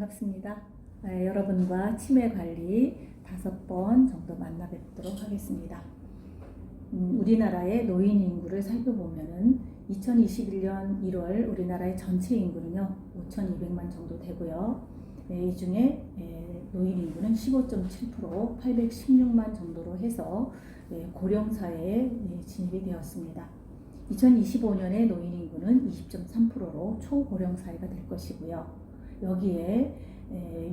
반갑습니다. 여러분과 치매 관리 5번 정도 만나 뵙도록 하겠습니다. 우리나라의 노인 인구를 살펴보면은 2021년 1월 우리나라의 전체 인구는요 5,200만 정도 되고요. 이 중에 노인 인구는 15.7% 816만 정도로 해서 고령 사회에 진입이 되었습니다. 2025년에 노인 인구는 20.3%로 초고령 사회가 될 것이고요. 여기에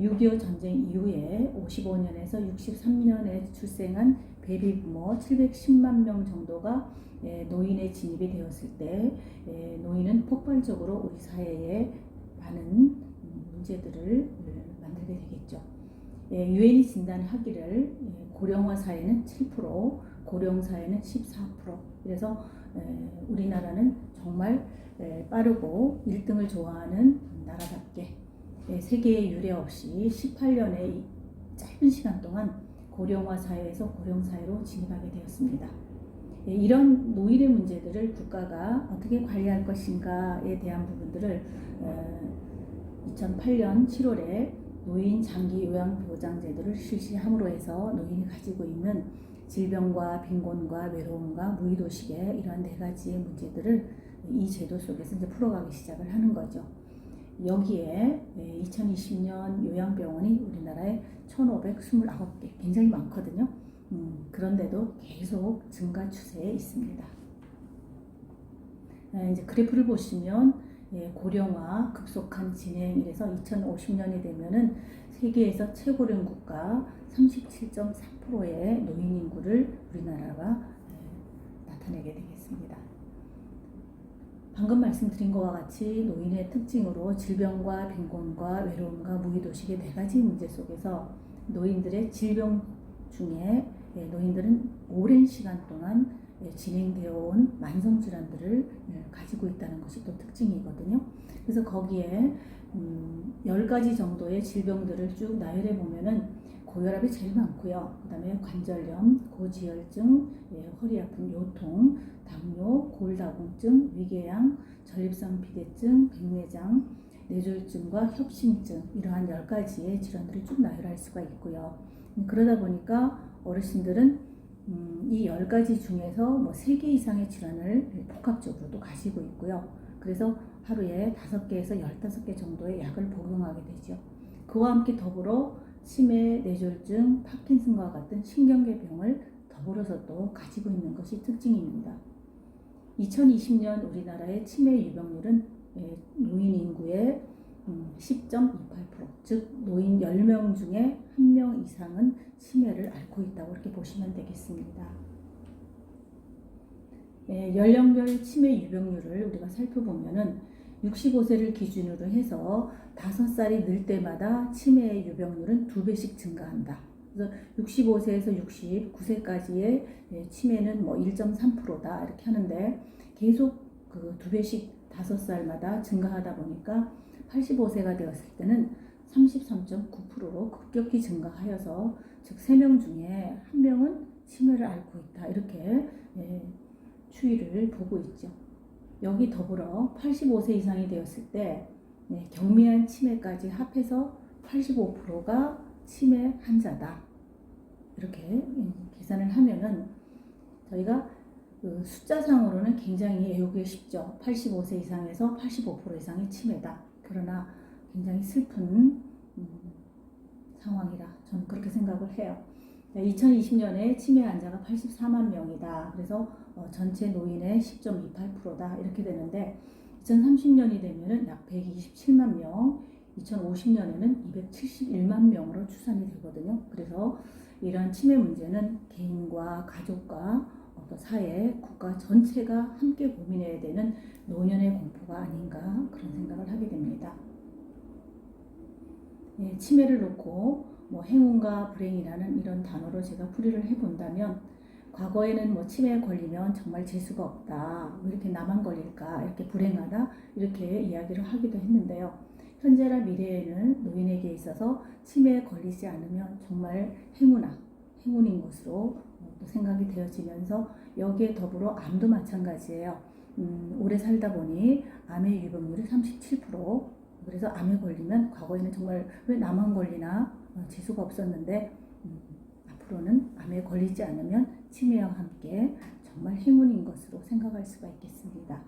6.25 전쟁 이후에 55년에서 63년에 출생한 베이비부모 710만 명 정도가 노인에 진입이 되었을 때 노인은 폭발적으로 우리 사회에 많은 문제들을 만들게 되겠죠. 유엔이 진단하기를 고령화 사회는 7%, 고령 사회는 14%. 그래서 우리나라는 정말 빠르고 1등을 좋아하는 나라답게 세계의 유례 없이 18년의 짧은 시간 동안 고령화 사회에서 고령 사회로 진입하게 되었습니다. 이런 노인의 문제들을 국가가 어떻게 관리할 것인가에 대한 부분들을 2008년 7월에 노인 장기 요양보장제도를 실시함으로 해서 노인이 가지고 있는 질병과 빈곤과 외로움과 무의도식의 이러한 4가지의 문제들을 이 제도 속에서 이제 풀어가기 시작을 하는 거죠. 여기에 2020년 요양병원이 우리나라에 1,529개, 굉장히 많거든요. 그런데도 계속 증가 추세에 있습니다. 이제 그래프를 보시면 고령화 급속한 진행이라서 2050년이 되면은 세계에서 최고령 국가 37.3%의 노인 인구를 우리나라가 나타내게 되겠습니다. 방금 말씀드린 것과 같이 노인의 특징으로 질병과 빈곤과 외로움과 무의도식의 4가지 문제 속에서 노인들의 질병 중에 노인들은 오랜 시간 동안 진행되어 온 만성질환들을 가지고 있다는 것이 또 특징이거든요. 그래서 거기에 10가지 정도의 질병들을 쭉 나열해 보면은 고혈압이 제일 많고요. 그 다음에 관절염, 고지혈증, 허리 아픈 요통, 당뇨, 골다공증, 위궤양, 전립선 비대증, 백내장, 뇌졸중과 협심증 이러한 10가지의 질환들을 쭉 나열할 수가 있고요. 그러다 보니까 어르신들은 이 10가지 중에서 뭐 3개 이상의 질환을 복합적으로도 가지고 있고요. 그래서 하루에 5개에서 15개 정도의 약을 복용하게 되죠. 그와 함께 더불어 치매, 뇌졸중, 파킨슨과 같은 신경계병을 더불어서 또 가지고 있는 것이 특징입니다. 2020년 우리나라의 치매 유병률은 노인 인구의 10.28%, 즉 노인 10명 중에 1명 이상은 치매를 앓고 있다고 이렇게 보시면 되겠습니다. 연령별 치매 유병률을 우리가 살펴보면은 65세를 기준으로 해서 5살이 늘 때마다 치매의 유병률은 2배씩 증가한다. 그래서 65세에서 69세까지의 치매는 뭐 1.3%다 이렇게 하는데 계속 그 2배씩 5살마다 증가하다 보니까 85세가 되었을 때는 33.9%로 급격히 증가하여서 즉 3명 중에 1명은 치매를 앓고 있다 이렇게 추이를 보고 있죠. 여기 더불어 85세 이상이 되었을 때 경미한 치매까지 합해서 85%가 치매 환자다. 이렇게 계산을 하면은 저희가 그 숫자상으로는 굉장히 외우기 쉽죠. 85세 이상에서 85% 이상이 치매다. 그러나 굉장히 슬픈 상황이라 저는 그렇게 생각을 해요. 2020년에 치매 환자가 84만 명이다. 그래서 전체 노인의 10.28%다. 이렇게 되는데 2030년이 되면은 약 127만 명, 2050년에는 271만 명으로 추산이 되거든요. 그래서 이러한 치매 문제는 개인과 가족과 사회, 국가 전체가 함께 고민해야 되는 노년의 공포가 아닌가 그런 생각을 하게 됩니다. 치매를 놓고 뭐 행운과 불행이라는 이런 단어로 제가 풀이를 해본다면 과거에는 뭐 치매에 걸리면 정말 재수가 없다, 왜 이렇게 나만 걸릴까, 이렇게 불행하다 이렇게 이야기를 하기도 했는데요. 현재나 미래에는 노인에게 있어서 치매에 걸리지 않으면 정말 행운인 것으로 또 생각이 되어지면서 여기에 더불어 암도 마찬가지예요. 오래 살다 보니 암의 유병률이 37%, 그래서 암에 걸리면 과거에는 정말 왜 나만 걸리나 재수가 없었는데 앞으로는 암에 걸리지 않으면 치매와 함께 정말 행운인 것으로 생각할 수가 있겠습니다.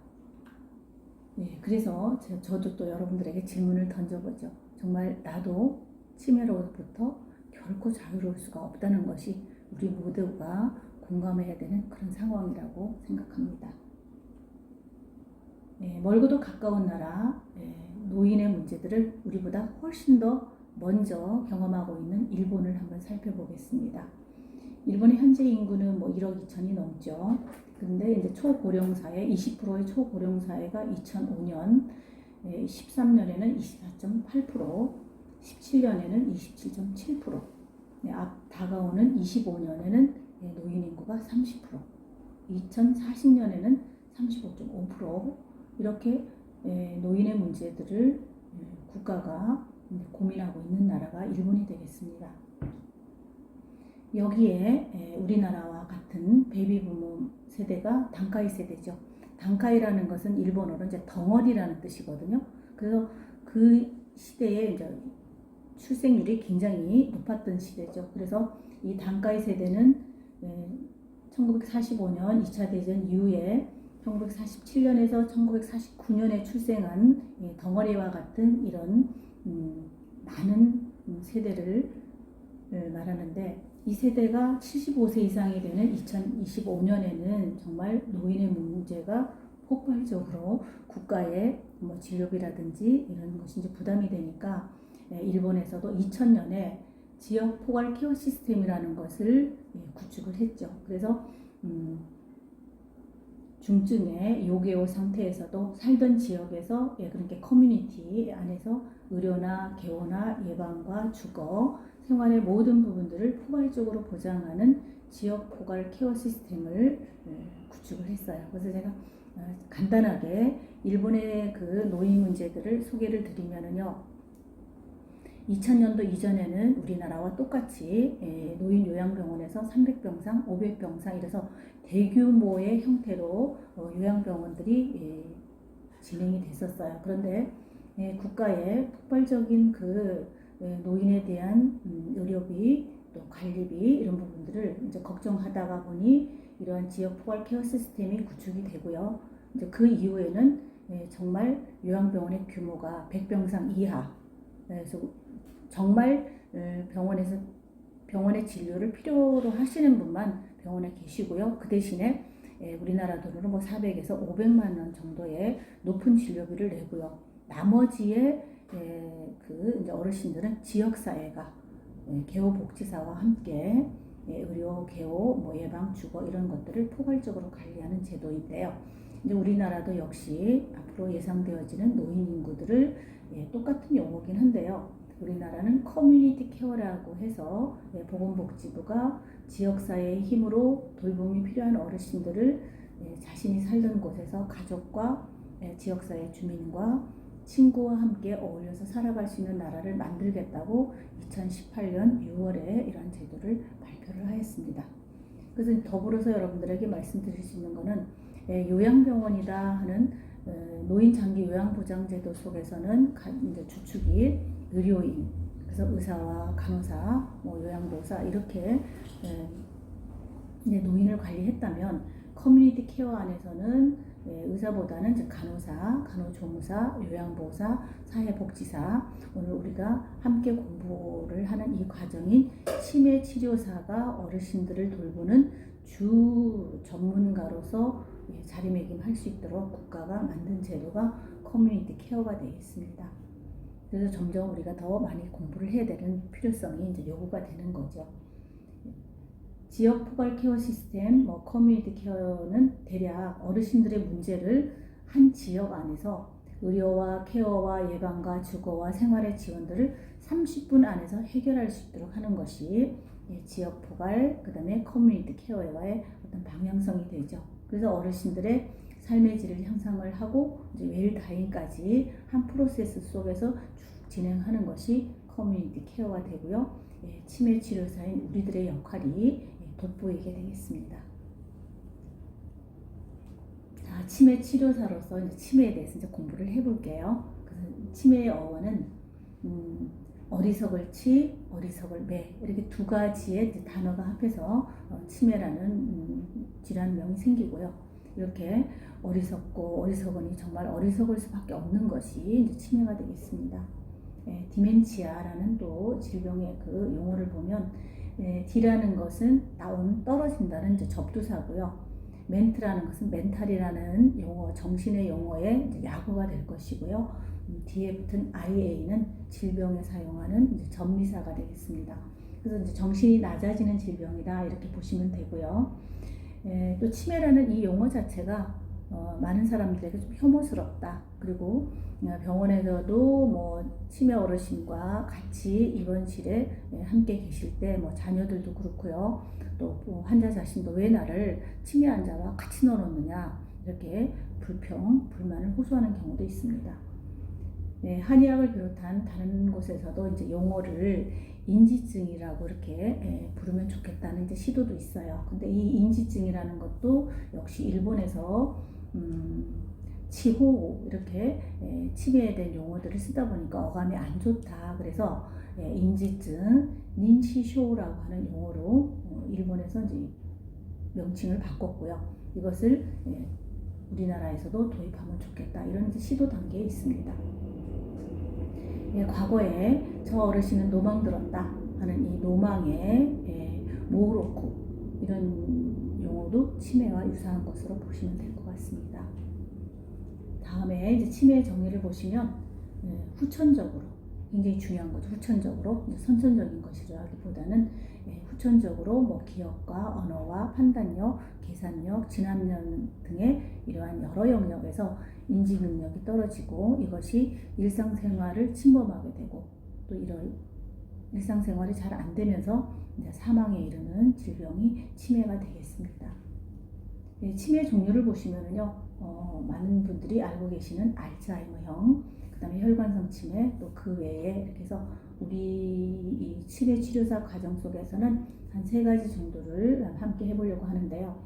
네, 그래서 저도 또 여러분들에게 질문을 던져보죠. 정말 나도 치매로부터 결코 자유로울 수가 없다는 것이 우리 모두가 공감해야 되는 그런 상황이라고 생각합니다. 네, 멀고도 가까운 나라, 노인의 문제들을 우리보다 훨씬 더 먼저 경험하고 있는 일본을 한번 살펴보겠습니다. 일본의 현재 인구는 뭐 1억 2천이 넘죠. 근데 이제 초고령사회 20%의 초고령사회가 2005년, 13년에는 24.8%, 17년에는 27.7%, 앞 다가오는 25년에는 노인 인구가 30%, 2040년에는 35.5%, 이렇게 노인의 문제들을 국가가 고민하고 있는 나라가 일본이 되겠습니다. 여기에 우리나라와 같은 베이비부모 세대가 단카이 세대죠. 단카이라는 것은 일본어로 이제 덩어리라는 뜻이거든요. 그래서 그 시대에 이제 출생률이 굉장히 높았던 시대죠. 그래서 이 단카이 세대는 1945년 2차 대전 이후에 1947년에서 1949년에 출생한 덩어리와 같은 이런 많은 세대를 말하는데, 이 세대가 75세 이상이 되는 2025년에는 정말 노인의 문제가 폭발적으로 국가의 뭐 진료비라든지 이런 것이 이제 부담이 되니까 일본에서도 2000년에 지역 포괄 케어 시스템이라는 것을 구축을 했죠. 그래서 중증의 요괴오 상태에서도 살던 지역에서 그러니까 커뮤니티 안에서 의료나 개호나 예방과 주거, 생활의 모든 부분들을 포괄적으로 보장하는 지역 포괄 케어 시스템을 구축을 했어요. 그래서 제가 간단하게 일본의 그 노인 문제들을 소개를 드리면은요, 2000년도 이전에는 우리나라와 똑같이 노인 요양병원에서 300병상, 500병상 이래서 대규모의 형태로 요양병원들이 진행이 됐었어요. 그런데 국가의 폭발적인 그 노인에 대한 의료비, 또 관리비 이런 부분들을 이제 걱정하다가 보니 이러한 지역 포괄 케어 시스템이 구축이 되고요. 이제 그 이후에는 정말 요양병원의 규모가 100병상 이하, 그래서 정말 병원의 진료를 필요로 하시는 분만 병원에 계시고요. 그 대신에 우리나라 돈으로 뭐 400에서 500만 원 정도의 높은 진료비를 내고요. 나머지의 그 이제 어르신들은 지역사회가 개호복지사와 함께 의료, 개호, 뭐 예방, 주거 이런 것들을 포괄적으로 관리하는 제도인데요. 이제 우리나라도 역시 앞으로 예상되어지는 노인 인구들을 똑같은 용어긴 한데요. 우리나라는 커뮤니티 케어라고 해서 보건복지부가 지역사회의 힘으로 돌봄이 필요한 어르신들을 자신이 살던 곳에서 가족과 지역사회 주민과 친구와 함께 어울려서 살아갈 수 있는 나라를 만들겠다고 2018년 6월에 이러한 제도를 발표를 하였습니다. 그래서 더불어서 여러분들에게 말씀드릴 수 있는 것은 요양병원이다 하는 노인 장기 요양보장제도 속에서는 이제 주축이 의료인, 그래서 의사와 간호사, 뭐 요양보호사 이렇게 이제 노인을 관리했다면, 커뮤니티 케어 안에서는 의사보다는 이제 간호사, 간호조무사, 요양보호사, 사회복지사, 오늘 우리가 함께 공부를 하는 이 과정인 치매치료사가 어르신들을 돌보는 주 전문가로서 자리매김할 수 있도록 국가가 만든 제도가 커뮤니티 케어가 되어 있습니다. 그래서 점점 우리가 더 많이 공부를 해야 되는 필요성이 이제 요구가 되는 거죠. 지역 포괄 케어 시스템, 뭐 커뮤니티 케어는 대략 어르신들의 문제를 한 지역 안에서 의료와 케어와 예방과 주거와 생활의 지원들을 30분 안에서 해결할 수 있도록 하는 것이 지역 포괄, 그 다음에 커뮤니티 케어와의 어떤 방향성이 되죠. 그래서 어르신들의 삶의 질을 향상을 하고 이제 웰다잉까지 한 프로세스 속에서 쭉 진행하는 것이 커뮤니티 케어가 되고요. 치매 치료사인 우리들의 역할이 돋보이게 되겠습니다. 자, 치매 치료사로서 이제 치매에 대해서 이제 공부를 해볼게요. 그래서 치매의 어원은 어리석을 치, 어리석을 매 이렇게 두 가지의 단어가 합해서 치매라는 질환명이 생기고요. 이렇게 어리석고 어리석으니 정말 어리석을 수밖에 없는 것이 이제 치매가 되겠습니다. 디멘치아라는 또 질병의 그 용어를 보면 D라는 것은 떨어진다는 이제 접두사고요. 멘트라는 것은 멘탈이라는 용어, 정신의 용어의 이제 약어가 될 것이고요. 뒤에 붙은 IA는 질병에 사용하는 이제 전미사가 되겠습니다. 그래서 이제 정신이 낮아지는 질병이다 이렇게 보시면 되고요. 또 치매라는 이 용어 자체가 많은 사람들에게 좀 혐오스럽다. 그리고 병원에서도 뭐 치매 어르신과 같이 입원실에 함께 계실 때 뭐 자녀들도 그렇고요. 또 환자 자신도 왜 나를 치매 환자와 같이 넣어놓느냐 이렇게 불만을 호소하는 경우도 있습니다. 한의학을 비롯한 다른 곳에서도 이제 용어를 인지증이라고 이렇게 부르면 좋겠다는 이제 시도도 있어요. 근데 이 인지증이라는 것도 역시 일본에서 치호 이렇게 치매에 대한 용어들을 쓰다 보니까 어감이 안 좋다. 그래서 인지증, 닌시쇼라고 하는 용어로 일본에서 이제 명칭을 바꿨고요. 이것을 우리나라에서도 도입하면 좋겠다. 이런 이제 시도 단계에 있습니다. 과거에 저 어르신은 노망 들었다 하는 이 노망의 모로쿠 이런 용어도 치매와 유사한 것으로 보시면 될 것 같습니다. 다음에 이제 치매의 정의를 보시면 후천적으로 굉장히 중요한 거죠. 후천적으로 선천적인 것이라기보다는 후천적으로 뭐 기억과 언어와 판단력, 계산력, 진압력 등의 이러한 여러 영역에서 인지 능력이 떨어지고 이것이 일상생활을 침범하게 되고 또 이런 일상생활이 잘 안 되면서 이제 사망에 이르는 질병이 치매가 되겠습니다. 치매 종류를 보시면은요, 많은 분들이 알고 계시는 알츠하이머형, 그 다음에 혈관성 치매, 또 그 외에 이렇게 해서 우리 이 치매 치료사 과정 속에서는 한 3가지 정도를 함께 해보려고 하는데요.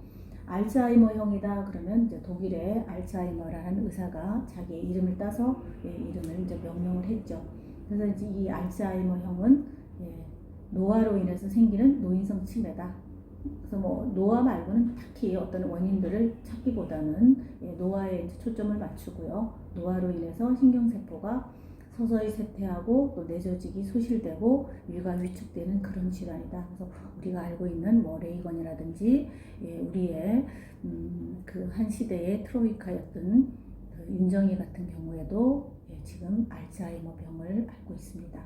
알츠하이머형이다 그러면 이제 독일의 알츠하이머라는 의사가 자기의 이름을 따서 이름을 이제 명명을 했죠. 그래서 이제 이 알츠하이머형은 노화로 인해서 생기는 노인성 치매다. 그래서 뭐 노화 말고는 딱히 어떤 원인들을 찾기보다는 노화에 이제 초점을 맞추고요. 노화로 인해서 신경세포가 서서히 쇠퇴하고 또 내조직이 소실되고 위가 위축되는 그런 질환이다. 그래서 우리가 알고 있는 뭐 레이건이라든지 우리의 그 한 시대의 트로이카였던 그 윤정이 같은 경우에도 지금 알츠하이머 병을 앓고 있습니다.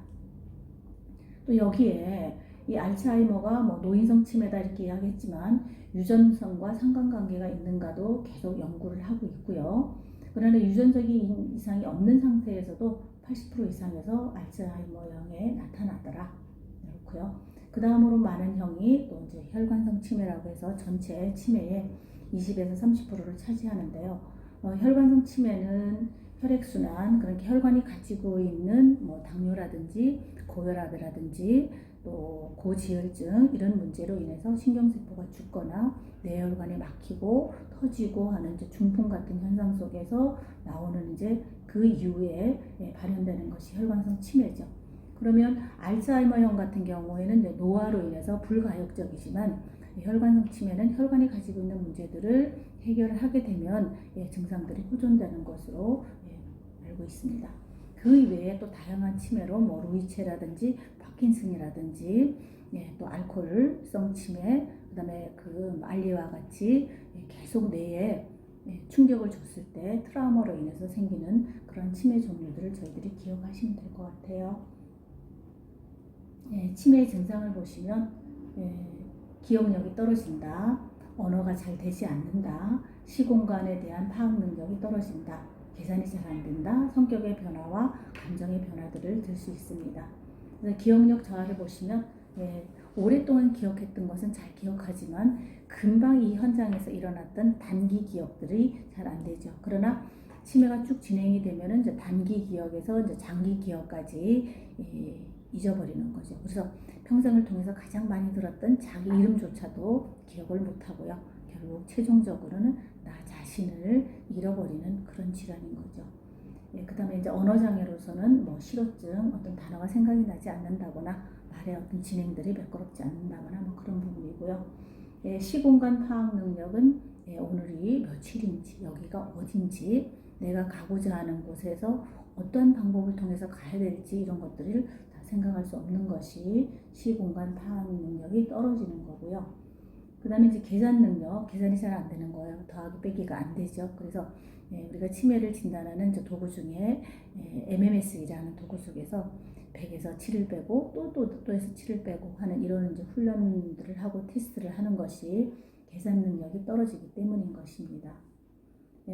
또 여기에 이 알츠하이머가 뭐 노인성 치매다 이렇게 이야기했지만 유전성과 상관관계가 있는가도 계속 연구를 하고 있고요. 그러나 유전적인 이상이 없는 상태에서도 80% 이상에서 알츠하이머형에 나타나더라. 그렇고요. 그 다음으로 많은 형이 또 이제 혈관성 치매라고 해서 전체 치매의 20에서 30%를 차지하는데요. 혈관성 치매는 혈액순환, 그러니까 혈관이 가지고 있는 뭐 당뇨라든지 고혈압이라든지 또 고지혈증 이런 문제로 인해서 신경세포가 죽거나 뇌혈관이 막히고 터지고 하는 이제 중풍 같은 현상 속에서 나오는 이제 그 이후에 발현되는 것이 혈관성 치매죠. 그러면 알츠하이머형 같은 경우에는 노화로 인해서 불가역적이지만 혈관성 치매는 혈관이 가지고 있는 문제들을 해결을 하게 되면 증상들이 호전되는 것으로 알고 있습니다. 그 이외에 또 다양한 치매로 뭐 루이체라든지 파킨슨이라든지 또 알코올성 치매, 그다음에 그 알리와 같이 계속 뇌에 충격을 줬을 때 트라우마로 인해서 생기는 그런 치매 종류들을 저희들이 기억하시면 될 것 같아요. 치매의 증상을 보시면 기억력이 떨어진다, 언어가 잘 되지 않는다, 시공간에 대한 파악 능력이 떨어진다, 계산이 잘 안 된다, 성격의 변화와 감정의 변화들을 들 수 있습니다. 그래서 기억력 저하를 보시면 오랫동안 기억했던 것은 잘 기억하지만 금방 이 현장에서 일어났던 단기 기억들이 잘 안 되죠. 그러나 치매가 쭉 진행이 되면은 이제 단기 기억에서 이제 장기 기억까지 잊어버리는 거죠. 그래서 평생을 통해서 가장 많이 들었던 자기 이름조차도 기억을 못하고요. 결국 최종적으로는 나 자신을 잃어버리는 그런 질환인 거죠. 그 다음에 이제 언어 장애로서는 뭐 실어증, 어떤 단어가 생각이 나지 않는다거나 말의 어떤 진행들이 매끄럽지 않는다거나 뭐 그런 부분이고요. 시공간 파악 능력은 오늘이 며칠인지, 여기가 어딘지, 내가 가고자 하는 곳에서 어떠한 방법을 통해서 가야 될지 이런 것들을 다 생각할 수 없는 것이 시공간 파악 능력이 떨어지는 거고요. 그 다음에 이제 계산 능력, 계산이 잘 안 되는 거예요. 더하기 빼기가 안 되죠. 그래서 우리가 치매를 진단하는 도구 중에 MMS라는 도구 속에서 100에서 7을 빼고 또 해서 7을 빼고 하는 이런 이제 훈련들을 하고 테스트를 하는 것이 계산 능력이 떨어지기 때문인 것입니다.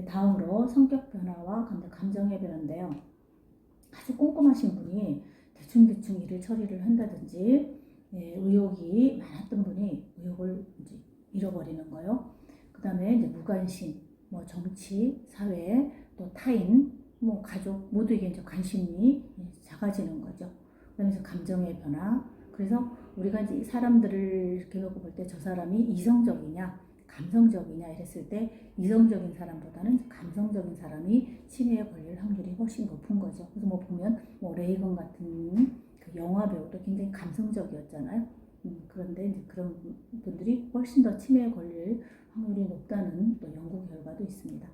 다음으로 성격 변화와 감정의 변화인데요. 아주 꼼꼼하신 분이 대충 일을 처리를 한다든지 의욕이 많았던 분이 의욕을 이제 잃어버리는 거요. 그 다음에 이제 무관심, 뭐 정치, 사회, 또 타인, 뭐 가족 모두에게 이제 관심이 작아지는 거죠. 그다음에 감정의 변화. 그래서 우리가 이제 사람들을 이렇게 놓고 볼 때 저 사람이 이성적이냐, 감성적이냐 이랬을 때 이성적인 사람보다는 감성적인 사람이 치매에 걸릴 확률이 훨씬 높은 거죠. 그래서 뭐 보면 뭐 레이건 같은 그 영화 배우도 굉장히 감성적이었잖아요. 그런데 이제 그런 분들이 훨씬 더 치매에 걸릴 확률이 높다는 또 연구 결과도 있습니다.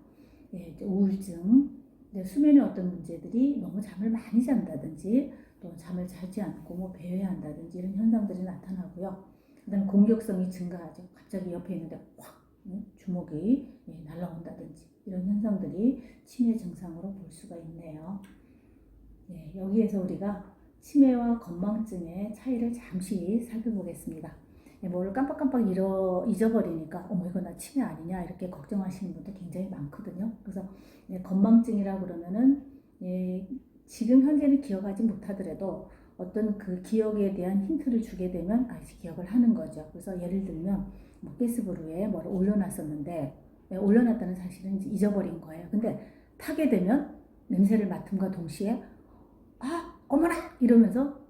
이제 우울증, 이제 수면의 어떤 문제들이 너무 잠을 많이 잔다든지 또 잠을 자지 않고 뭐 배회한다든지 이런 현상들이 나타나고요. 그다음에 공격성이 증가하죠. 갑자기 옆에 있는데 확 주먹이 날아온다든지 이런 현상들이 치매 증상으로 볼 수가 있네요. 여기에서 우리가 치매와 건망증의 차이를 잠시 살펴보겠습니다. 뭐를 깜빡깜빡 잊어버리니까 어머 이거 나 치매 아니냐 이렇게 걱정하시는 분도 굉장히 많거든요. 그래서 건망증이라고 그러면은 지금 현재는 기억하지 못하더라도 어떤 그 기억에 대한 힌트를 주게 되면 이제 기억을 하는 거죠. 그래서 예를 들면 뭐 가스불에 뭐를 올려놨었는데 올려놨다는 사실은 이제 잊어버린 거예요. 근데 타게 되면 냄새를 맡음과 동시에 어머나 이러면서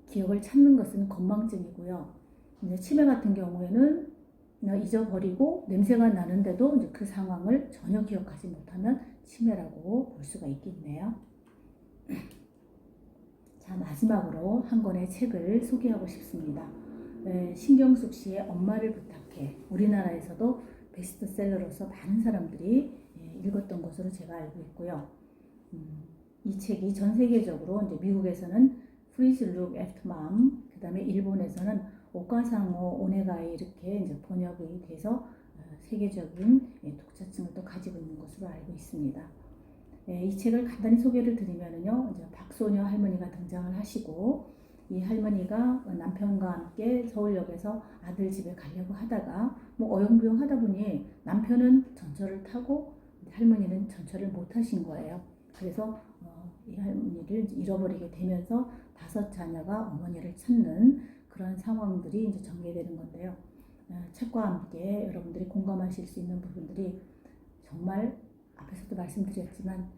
기억을 찾는 것은 건망증이고요. 이제 치매 같은 경우에는 잊어버리고 냄새가 나는데도 이제 그 상황을 전혀 기억하지 못하면 치매라고 볼 수가 있겠네요. 자, 마지막으로 한 권의 책을 소개하고 싶습니다. 신경숙 씨의 엄마를 부탁해. 우리나라에서도 베스트셀러로서 많은 사람들이 읽었던 것으로 제가 알고 있고요. 이 책이 전 세계적으로 이제 미국에서는 Please Look After Mom, 그 다음에 일본에서는 오카상오 오네가이 이렇게 이제 번역이 돼서 세계적인 독자층을 또 가지고 있는 것으로 알고 있습니다. 이 책을 간단히 소개를 드리면은요, 이제 박소녀 할머니가 등장을 하시고 이 할머니가 남편과 함께 서울역에서 아들 집에 가려고 하다가 뭐 어영부영 하다 보니 남편은 전철을 타고 할머니는 전철을 못 타신 거예요. 그래서 이 할머니를 잃어버리게 되면서 5 자녀가 어머니를 찾는 그런 상황들이 이제 전개되는 건데요. 책과 함께 여러분들이 공감하실 수 있는 부분들이 정말 앞에서도 말씀드렸지만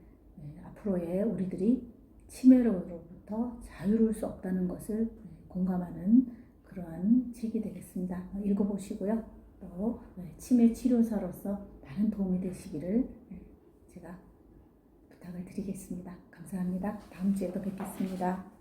앞으로의 우리들이 치매로부터 자유로울 수 없다는 것을 공감하는 그러한 책이 되겠습니다. 읽어보시고요. 또 치매 치료사로서 많은 도움이 되시기를 제가 부탁을 드리겠습니다. 감사합니다. 다음 주에도 뵙겠습니다.